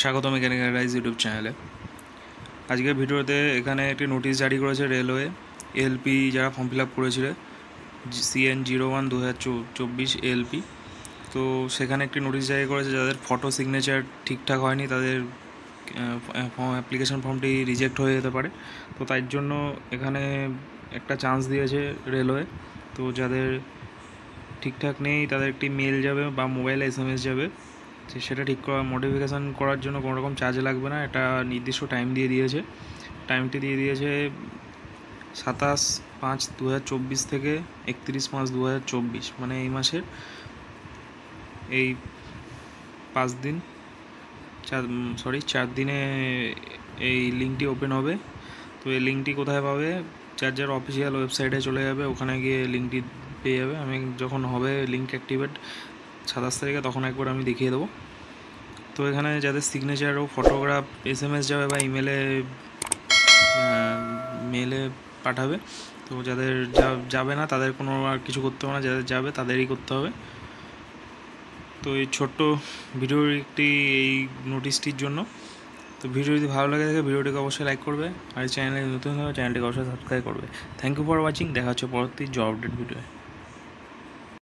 স্বাগত mechanical rise YouTube চ্যানেলে। আজকের ভিডিওতে এখানে একটি নোটিশ জারি করেছে রেলওয়ে। এলপি যারা ফর্ম ফিল আপ করেছিল CN01/2024 এলপি, তো সেখানে একটি নোটিশ জারি করেছে যাদের ফটো সিগনেচার ঠিকঠাক হয়নি তাদের অ্যাপ্লিকেশন ফর্মটি রিজেক্ট হয়ে যেতে পারে। তো তাই জন্য এখানে একটা চান্স দিয়েছে রেলওয়ে। তো যাদের ঠিকঠাক নেই তাদের একটি মেল যাবে বা মোবাইলে SMS যাবে, সেটা ঠিক করা মডিফিকেশান করার জন্য কোনো রকম চার্জ লাগবে না। এটা নির্দিষ্ট টাইম দিয়ে দিয়েছে। টাইমটি দিয়ে দিয়েছে 27/5/2024 থেকে 31/5/2024, মানে এই মাসের এই 4 দিনে এই লিঙ্কটি ওপেন হবে। তো এই লিঙ্কটি কোথায় পাবে? যার অফিসিয়াল ওয়েবসাইটে চলে যাবে, ওখানে গিয়ে লিঙ্কটি পেয়ে যাবে। আমি যখন হবে লিঙ্ক অ্যাক্টিভেট 27 তারিখে তখন একবার আমি দেখিয়ে দেবো। তো এখানে যাদের সিগনেচার ও ফটোগ্রাফ SMS যাবে বা মেলে পাঠাবে। তো যাদের যাবে না তাদের কোনো আর কিছু করতে হবে না, যাদের যাবে তাদেরই করতে হবে। তো এই ছোট্ট ভিডিওর এই নোটিশটির জন্য। তো ভিডিও যদি ভালো লাগে থাকে ভিডিওটিকে অবশ্যই লাইক করবে, আর চ্যানেলে নতুন হবে চ্যানেলটিকে অবশ্যই সাবস্ক্রাইব করবে। Thank you for watching. দেখা হচ্ছে পরবর্তী জব আপডেট ভিডিও।